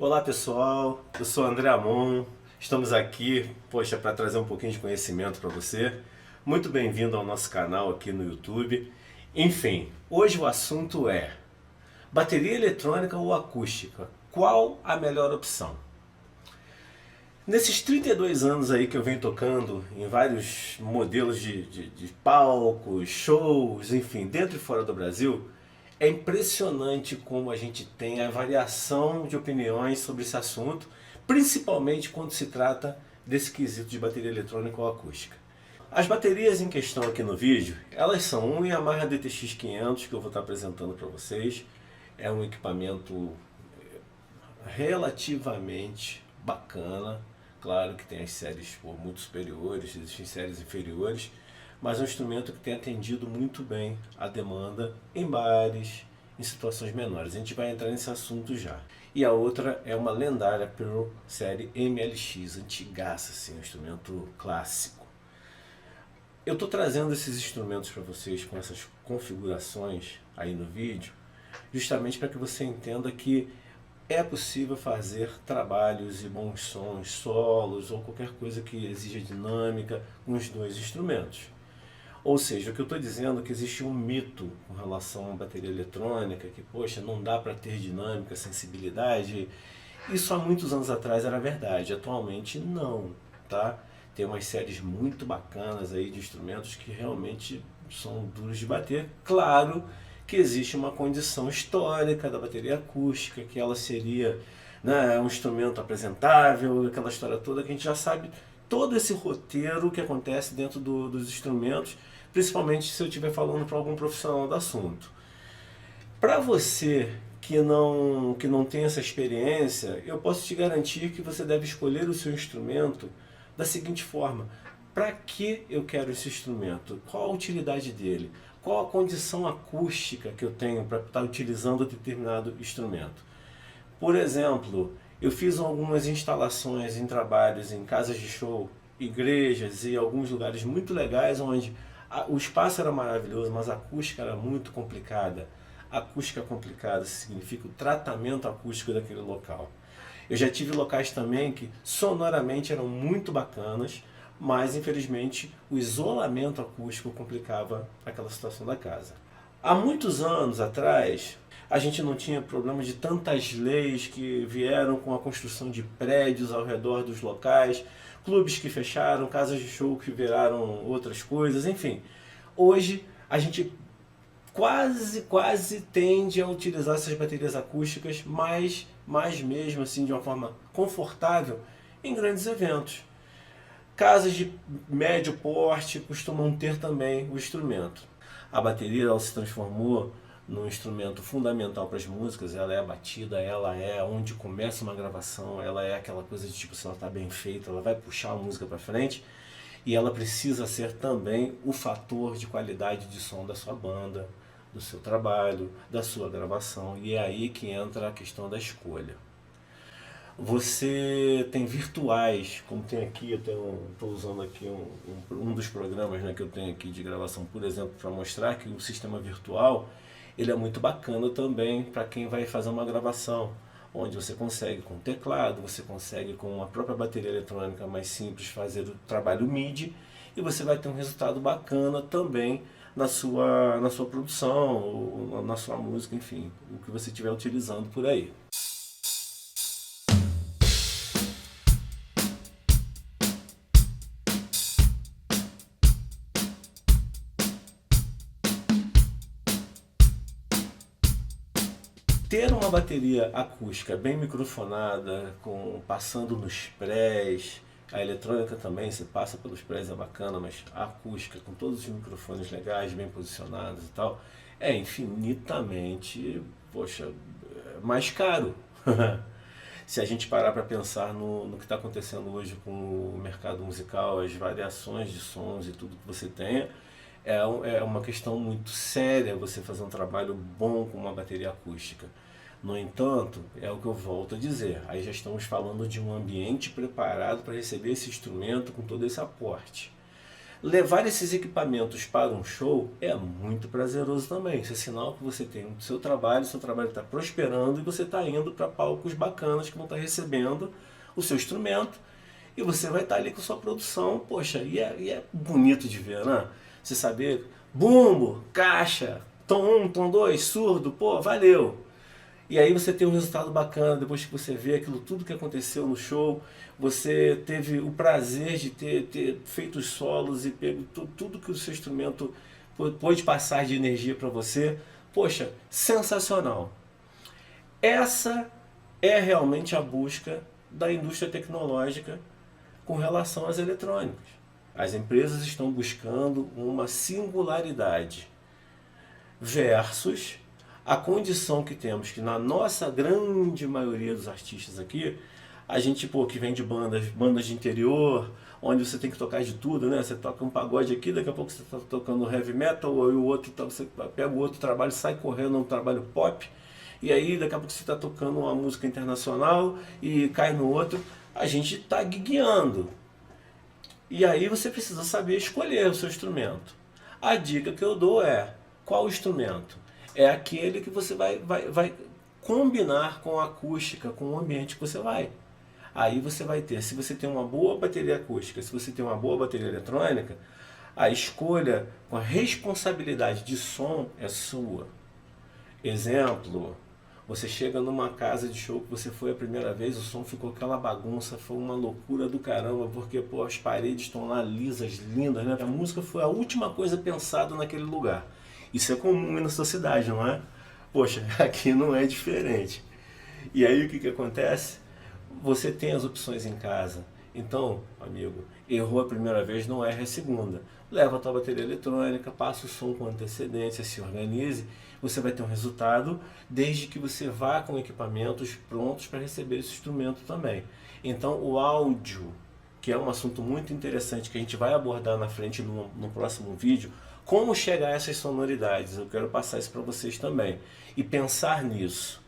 Olá pessoal, eu sou André Amon, estamos aqui, para trazer um pouquinho de conhecimento para você. Muito bem-vindo ao nosso canal aqui no YouTube. Enfim, hoje o assunto é bateria eletrônica ou acústica? Qual a melhor opção? Nesses 32 anos aí que eu venho tocando em vários modelos de palcos, shows, enfim, dentro e fora do Brasil, é impressionante como a gente tem a variação de opiniões sobre esse assunto, principalmente quando se trata desse quesito de bateria eletrônica ou acústica. As baterias em questão aqui no vídeo, elas são um Yamaha DTX 500 que eu vou estar apresentando para vocês. É um equipamento relativamente bacana. Claro que tem as séries muito superiores, existem séries inferiores, mas é um instrumento que tem atendido muito bem a demanda em bares, em situações menores. A gente vai entrar nesse assunto já. E a outra é uma lendária Pearl série MLX, antigaça, assim, um instrumento clássico. Eu estou trazendo esses instrumentos para vocês com essas configurações aí no vídeo, justamente para que você entenda que é possível fazer trabalhos e bons sons, solos ou qualquer coisa que exija dinâmica com os dois instrumentos. Ou seja, o que eu estou dizendo é que existe um mito com relação à bateria eletrônica, que poxa, não dá para ter dinâmica, sensibilidade. Isso há muitos anos atrás era verdade, atualmente não, tá? Tem umas séries muito bacanas aí de instrumentos que realmente são duros de bater. Claro que existe uma condição histórica da bateria acústica, que ela seria, né, um instrumento apresentável, aquela história toda que a gente já sabe todo esse roteiro que acontece dentro dos instrumentos, principalmente se eu estiver falando para algum profissional do assunto. Para você que não tem essa experiência, eu posso te garantir que você deve escolher o seu instrumento da seguinte forma: para que eu quero esse instrumento? Qual a utilidade dele? Qual a condição acústica que eu tenho para estar utilizando determinado instrumento? Por exemplo, eu fiz algumas instalações em trabalhos em casas de show, igrejas e alguns lugares muito legais onde o espaço era maravilhoso, mas a acústica era muito complicada. A acústica complicada significa o tratamento acústico daquele local. Eu já tive locais também que sonoramente eram muito bacanas, mas infelizmente o isolamento acústico complicava aquela situação da casa. Há muitos anos atrás, a gente não tinha problema de tantas leis que vieram com a construção de prédios ao redor dos locais, clubes que fecharam, casas de show que viraram outras coisas, enfim. Hoje a gente quase tende a utilizar essas baterias acústicas, mas mais mesmo assim de uma forma confortável em grandes eventos. Casas de médio porte costumam ter também o instrumento. A bateria ela se transformou num instrumento fundamental para as músicas, ela é a batida, ela é onde começa uma gravação, ela é aquela coisa de tipo, se ela está bem feita, ela vai puxar a música para frente, e ela precisa ser também o fator de qualidade de som da sua banda, do seu trabalho, da sua gravação, e é aí que entra a questão da escolha. Você tem virtuais, como tem aqui, eu estou usando aqui um dos programas, né, que eu tenho aqui de gravação, por exemplo, para mostrar que o sistema virtual ele é muito bacana também para quem vai fazer uma gravação, onde você consegue com teclado, você consegue com a própria bateria eletrônica mais simples fazer o trabalho MIDI e você vai ter um resultado bacana também na sua produção, ou na sua música, enfim, o que você estiver utilizando por aí. Ter uma bateria acústica bem microfonada, passando nos prés, a eletrônica também, você passa pelos prés, é bacana, mas a acústica, com todos os microfones legais, bem posicionados e tal, é infinitamente, poxa, mais caro. Se a gente parar para pensar no que está acontecendo hoje com o mercado musical, as variações de sons e tudo que você tenha, é uma questão muito séria você fazer um trabalho bom com uma bateria acústica. No entanto, é o que eu volto a dizer, aí já estamos falando de um ambiente preparado para receber esse instrumento com todo esse aporte. levar esses equipamentos para um show é muito prazeroso também. Isso é sinal que você tem o seu trabalho está prosperando e você está indo para palcos bacanas que vão estar recebendo o seu instrumento e você vai estar ali com sua produção. Poxa, e é bonito de ver, né? Você saber, bumbo, caixa, tom 1, tom 2, surdo, pô, valeu! E aí você tem um resultado bacana depois que você vê aquilo tudo que aconteceu no show. Você teve o prazer de ter feito os solos e pego tudo que o seu instrumento pôde passar de energia para você. Poxa, sensacional! Essa é realmente a busca da indústria tecnológica com relação às eletrônicas. As empresas estão buscando uma singularidade versus a condição que temos, que na nossa grande maioria dos artistas aqui, a gente, pô, que vem de bandas de interior, onde você tem que tocar de tudo, né? Você toca um pagode aqui, daqui a pouco você está tocando heavy metal, ou o outro, você pega o outro trabalho, sai correndo um trabalho pop, e aí daqui a pouco você está tocando uma música internacional e cai no outro. A gente está guiando. E aí você precisa saber escolher o seu instrumento. A dica que eu dou é, qual instrumento? É aquele que você vai combinar com a acústica, com o ambiente que você vai. Aí você vai ter, se você tem uma boa bateria acústica, se você tem uma boa bateria eletrônica, a escolha com a responsabilidade de som é sua. Exemplo, você chega numa casa de show que você foi a primeira vez, o som ficou aquela bagunça, foi uma loucura do caramba, porque pô, as paredes estão lá lisas, lindas, né? A música foi a última coisa pensada naquele lugar. Isso é comum na sociedade, não é? Poxa, aqui não é diferente. E aí o que acontece? Você tem as opções em casa. Então, amigo, errou a primeira vez, não erra a segunda. Leva a tua bateria eletrônica, passa o som com antecedência, se organize. Você vai ter um resultado desde que você vá com equipamentos prontos para receber esse instrumento também. Então, o áudio, que é um assunto muito interessante que a gente vai abordar na frente no próximo vídeo, como chegar a essas sonoridades, eu quero passar isso para vocês também. E pensar nisso.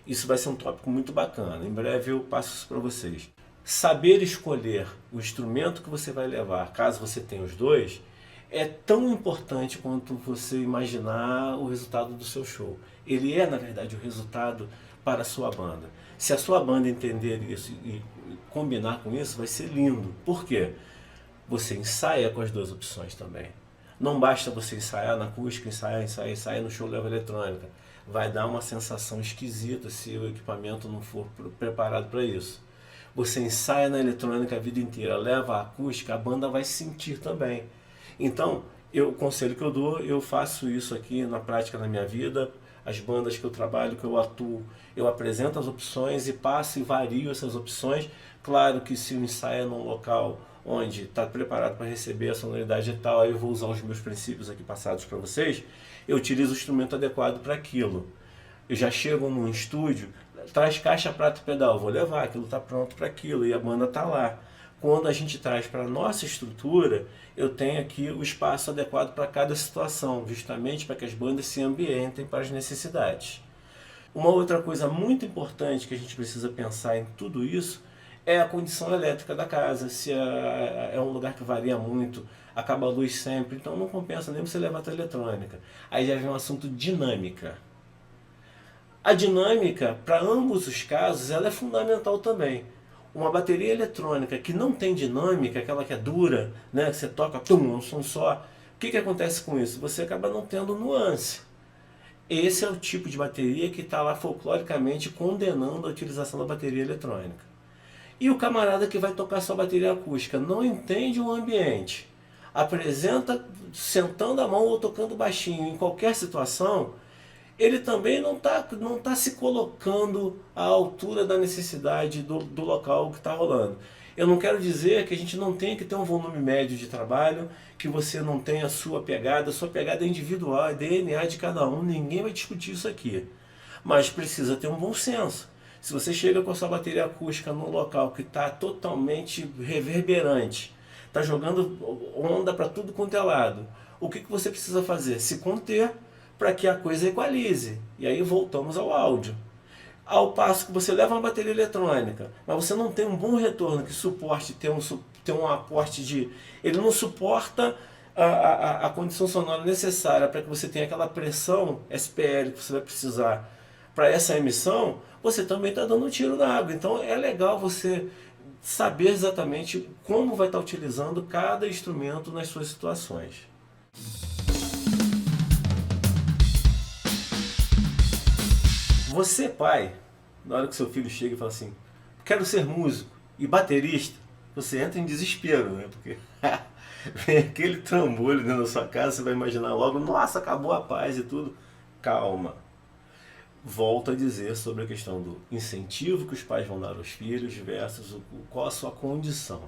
Isso vai ser um tópico muito bacana. Em breve eu passo isso para vocês. Saber escolher o instrumento que você vai levar, caso você tenha os dois, é tão importante quanto você imaginar o resultado do seu show. Ele é, na verdade, o resultado para a sua banda. Se a sua banda entender isso e combinar com isso, vai ser lindo. Por quê? Você ensaia com as duas opções também. Não basta você ensaiar na acústica, ensaiar no show leva eletrônica. Vai dar uma sensação esquisita se o equipamento não for preparado para isso. Você ensaia na eletrônica a vida inteira, leva a acústica, a banda vai sentir também. Então, o conselho que eu dou, eu faço isso aqui na prática na minha vida. As bandas que eu trabalho, que eu atuo, eu apresento as opções e passo e vario essas opções. Claro que se o ensaio é num local onde está preparado para receber a sonoridade e tal, aí eu vou usar os meus princípios aqui passados para vocês, eu utilizo o instrumento adequado para aquilo. Eu já chego num estúdio, traz caixa, prato e pedal, vou levar, aquilo está pronto para aquilo e a banda está lá. Quando a gente traz para a nossa estrutura, eu tenho aqui o espaço adequado para cada situação, justamente para que as bandas se ambientem para as necessidades. Uma outra coisa muito importante que a gente precisa pensar em tudo isso é a condição elétrica da casa. Se é um lugar que varia muito, acaba a luz sempre, então não compensa nem você levar a tua eletrônica. Aí já vem um assunto dinâmica. A dinâmica, para ambos os casos, ela é fundamental também. Uma bateria eletrônica que não tem dinâmica, aquela que é dura, né, que você toca, um som só, o que acontece com isso? Você acaba não tendo nuance. Esse é o tipo de bateria que está lá folcloricamente condenando a utilização da bateria eletrônica. E o camarada que vai tocar sua bateria acústica não entende o ambiente, apresenta sentando a mão ou tocando baixinho em qualquer situação, ele também não tá se colocando à altura da necessidade do local que está rolando. Eu não quero dizer que a gente não tenha que ter um volume médio de trabalho, que você não tenha a sua pegada é individual, é DNA de cada um, ninguém vai discutir isso aqui. Mas precisa ter um bom senso. Se você chega com a sua bateria acústica num local que está totalmente reverberante, está jogando onda para tudo quanto é lado, o que você precisa fazer? Se conter para que a coisa equalize. E aí voltamos ao áudio. Ao passo que você leva uma bateria eletrônica, mas você não tem um bom retorno que suporte ter um aporte de... Ele não suporta a condição sonora necessária para que você tenha aquela pressão SPL que você vai precisar para essa emissão, você também está dando um tiro na água. Então é legal você saber exatamente como vai estar utilizando cada instrumento nas suas situações. Você, pai, na hora que seu filho chega e fala assim, quero ser músico e baterista, você entra em desespero, né? Porque vem aquele trambolho dentro da sua casa, você vai imaginar logo, nossa, acabou a paz e tudo. Calma. Volto a dizer sobre a questão do incentivo que os pais vão dar aos filhos versus qual a sua condição.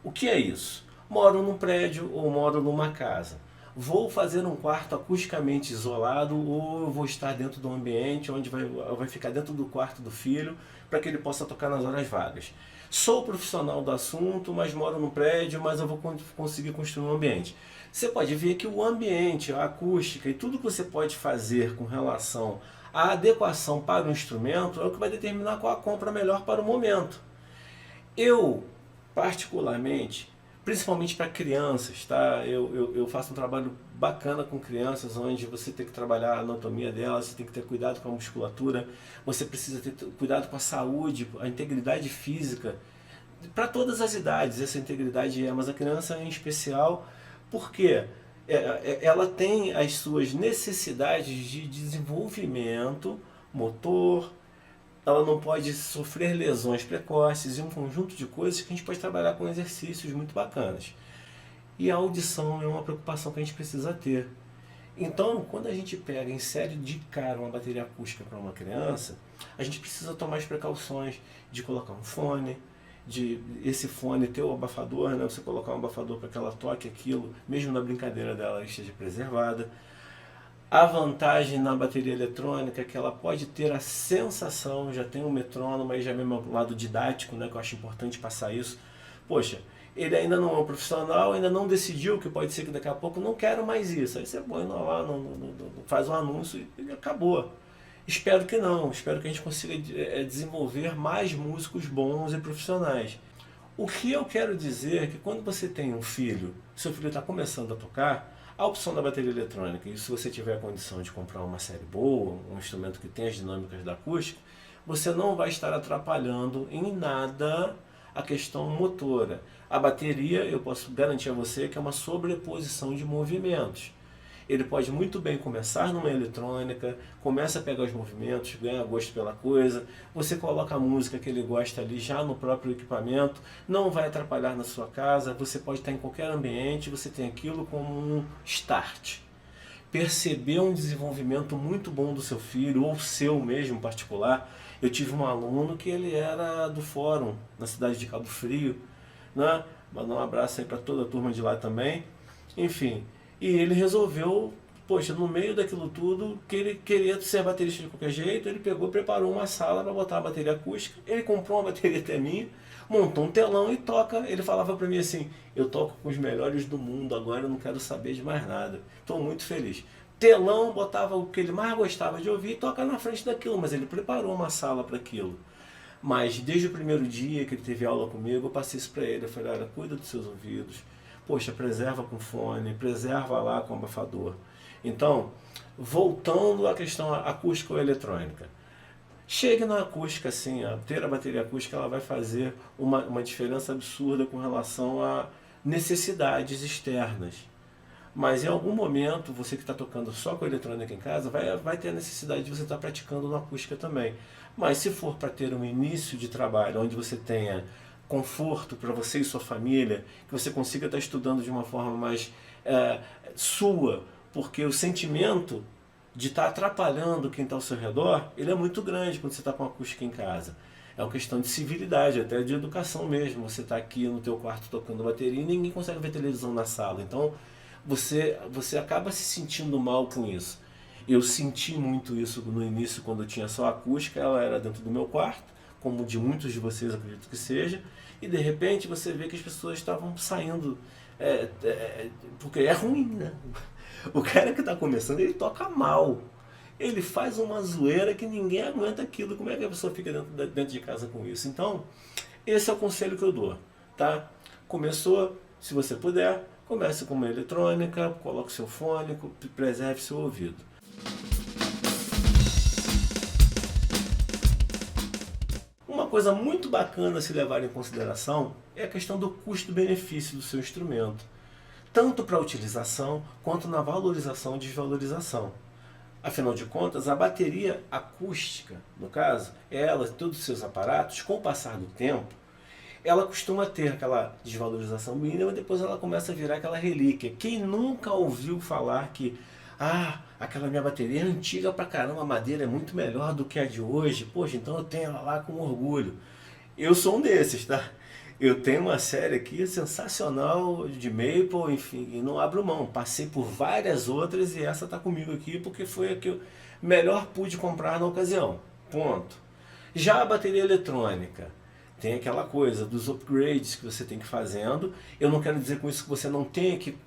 O que é isso? Moro num prédio ou moro numa casa. Vou fazer um quarto acusticamente isolado ou eu vou estar dentro do ambiente onde vai ficar dentro do quarto do filho para que ele possa tocar nas horas vagas. Sou profissional do assunto, mas moro num prédio, mas eu vou conseguir construir um ambiente. Você pode ver que o ambiente, a acústica e tudo que você pode fazer com relação à adequação para o instrumento é o que vai determinar qual a compra melhor para o momento. Eu, particularmente, principalmente para crianças, tá? Eu faço um trabalho bacana com crianças, onde você tem que trabalhar a anatomia delas, você tem que ter cuidado com a musculatura, você precisa ter cuidado com a saúde, a integridade física, para todas as idades, essa integridade é, mas a criança em especial, porque ela tem as suas necessidades de desenvolvimento motor, ela não pode sofrer lesões precoces e um conjunto de coisas que a gente pode trabalhar com exercícios muito bacanas. E a audição é uma preocupação que a gente precisa ter. Então, quando a gente pega em série de cara uma bateria acústica para uma criança, a gente precisa tomar as precauções de colocar um fone, de esse fone ter o abafador, né? Você colocar um abafador para que ela toque aquilo, mesmo na brincadeira dela, ela esteja preservada. A vantagem na bateria eletrônica é que ela pode ter a sensação, já tem um metrônomo, aí já vem o lado didático, né, que eu acho importante passar isso. Poxa, ele ainda não é um profissional, ainda não decidiu que pode ser que daqui a pouco não quero mais isso. Aí você põe lá, faz um anúncio e acabou. Espero que não, espero que a gente consiga desenvolver mais músicos bons e profissionais. O que eu quero dizer é que quando você tem um filho, seu filho está começando a tocar, a opção da bateria eletrônica, e se você tiver a condição de comprar uma série boa, um instrumento que tem as dinâmicas da acústica, você não vai estar atrapalhando em nada a questão motora. A bateria, eu posso garantir a você que é uma sobreposição de movimentos. Ele pode muito bem começar numa eletrônica, começa a pegar os movimentos, ganha gosto pela coisa, você coloca a música que ele gosta ali já no próprio equipamento, não vai atrapalhar na sua casa, você pode estar em qualquer ambiente, você tem aquilo como um start. Perceber um desenvolvimento muito bom do seu filho, ou seu mesmo particular. Eu tive um aluno que ele era do fórum, na cidade de Cabo Frio, né? Mandar um abraço aí para toda a turma de lá também. Enfim, e ele resolveu, poxa, no meio daquilo tudo, que ele queria ser baterista de qualquer jeito, ele pegou e preparou uma sala para botar a bateria acústica, ele comprou uma bateria até minha, montou um telão e toca. Ele falava para mim assim, eu toco com os melhores do mundo, agora eu não quero saber de mais nada, estou muito feliz. Telão, botava o que ele mais gostava de ouvir e toca na frente daquilo, mas ele preparou uma sala para aquilo. Mas desde o primeiro dia que ele teve aula comigo, eu passei isso para ele, eu falei, olha, cuida dos seus ouvidos, poxa, preserva com fone, preserva lá com abafador. Então, voltando à questão acústica ou eletrônica, chegue na acústica, assim, ter a bateria acústica ela vai fazer uma diferença absurda com relação a necessidades externas. Mas em algum momento, você que está tocando só com a eletrônica em casa, vai ter a necessidade de você estar praticando na acústica também. Mas se for para ter um início de trabalho onde você tenha conforto para você e sua família, que você consiga estar estudando de uma forma mais sua, porque o sentimento de estar atrapalhando quem está ao seu redor, ele é muito grande quando você está com a acústica em casa. É uma questão de civilidade, até de educação mesmo. Você está aqui no teu quarto tocando bateria e ninguém consegue ver televisão na sala. Então, você acaba se sentindo mal com isso. Eu senti muito isso no início, quando eu tinha só a acústica, ela era dentro do meu quarto, como de muitos de vocês acredito que seja, e de repente você vê que as pessoas estavam saindo, porque é ruim, né? O cara que está começando, ele toca mal. Ele faz uma zoeira que ninguém aguenta aquilo. Como é que a pessoa fica dentro de casa com isso? Então, esse é o conselho que eu dou, tá? Começou, se você puder, Comece com uma eletrônica, coloque seu fone, preserve seu ouvido. Uma coisa muito bacana a se levar em consideração é a questão do custo-benefício do seu instrumento, tanto para a utilização quanto na valorização e desvalorização. Afinal de contas, a bateria acústica, no caso, ela, todos os seus aparatos, com o passar do tempo, ela costuma ter aquela desvalorização mínima e depois ela começa a virar aquela relíquia. Quem nunca ouviu falar que aquela minha bateria é antiga pra caramba, a madeira é muito melhor do que a de hoje, poxa, então eu tenho ela lá com orgulho. Eu sou um desses, tá? Eu tenho uma série aqui sensacional de Maple, enfim, e não abro mão. Passei por várias outras e essa tá comigo aqui porque foi a que eu melhor pude comprar na ocasião. Ponto. Já a bateria eletrônica, tem aquela coisa dos upgrades que você tem que ir fazendo. Eu não quero dizer com isso que você não tenha que,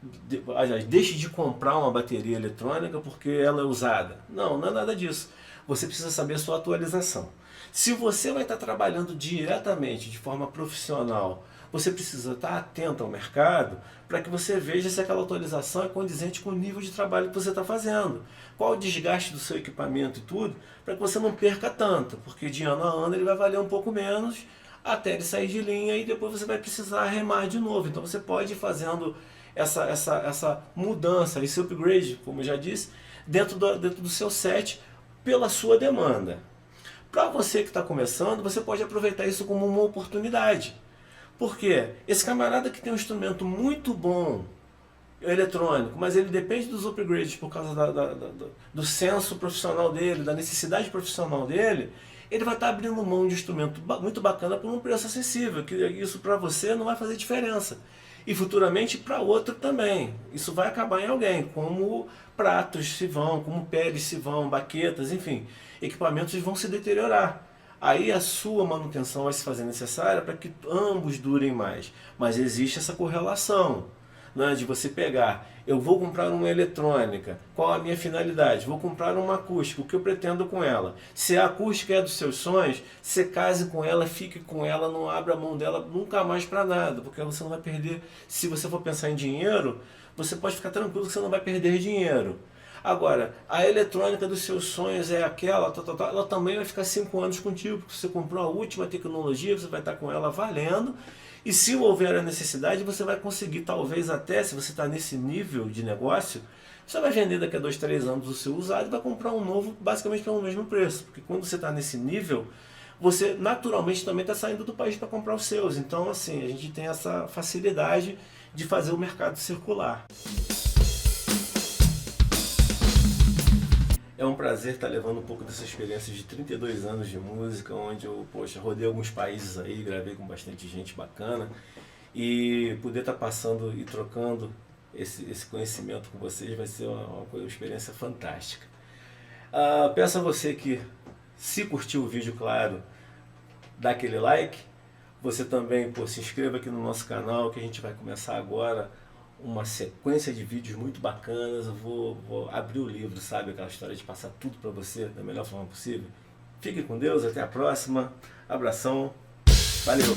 aliás, deixe de comprar uma bateria eletrônica porque ela é usada. Não, não é nada disso. Você precisa saber a sua atualização. Se você vai estar trabalhando diretamente, de forma profissional, você precisa estar atento ao mercado para que você veja se aquela atualização é condizente com o nível de trabalho que você está fazendo. Qual o desgaste do seu equipamento e tudo, para que você não perca tanto, porque de ano a ano ele vai valer um pouco menos, até ele sair de linha e depois você vai precisar remar de novo. Então você pode ir fazendo essa mudança, esse upgrade, como eu já disse, dentro do seu set, pela sua demanda. Para você que está começando, você pode aproveitar isso como uma oportunidade. Por quê? Esse camarada que tem um instrumento muito bom, eletrônico, mas ele depende dos upgrades por causa do senso profissional dele, da necessidade profissional dele, ele vai estar abrindo mão de um instrumento muito bacana por um preço acessível, que isso para você não vai fazer diferença. E futuramente para outro também. Isso vai acabar em alguém, como pratos se vão, como peles se vão, baquetas, enfim, equipamentos vão se deteriorar. Aí a sua manutenção vai se fazer necessária para que ambos durem mais. Mas existe essa correlação, né, de você pegar, eu vou comprar uma eletrônica, qual a minha finalidade? Vou comprar uma acústica, o que eu pretendo com ela? Se a acústica é dos seus sonhos, você case com ela, fique com ela, não abra a mão dela nunca mais para nada, porque você não vai perder. Se você for pensar em dinheiro, você pode ficar tranquilo que você não vai perder dinheiro. Agora, a eletrônica dos seus sonhos é aquela, ela também vai ficar 5 anos contigo, porque você comprou a última tecnologia, você vai estar com ela valendo, e se houver a necessidade, você vai conseguir, talvez até, se você está nesse nível de negócio, você vai vender daqui a 2, 3 anos o seu usado e vai comprar um novo, basicamente pelo mesmo preço, porque quando você está nesse nível, você naturalmente também está saindo do país para comprar os seus. Então, assim, a gente tem essa facilidade de fazer o mercado circular. É um prazer estar levando um pouco dessa experiência de 32 anos de música, onde eu, rodei alguns países aí, gravei com bastante gente bacana, e poder estar passando e trocando esse conhecimento com vocês vai ser uma experiência fantástica. Peço a você que, se curtiu o vídeo, claro, dá aquele like. Você também, se inscreva aqui no nosso canal, que a gente vai começar agora uma sequência de vídeos muito bacanas. Eu vou abrir o livro, sabe? Aquela história de passar tudo para você da melhor forma possível. Fique com Deus, até a próxima. Abração. Valeu!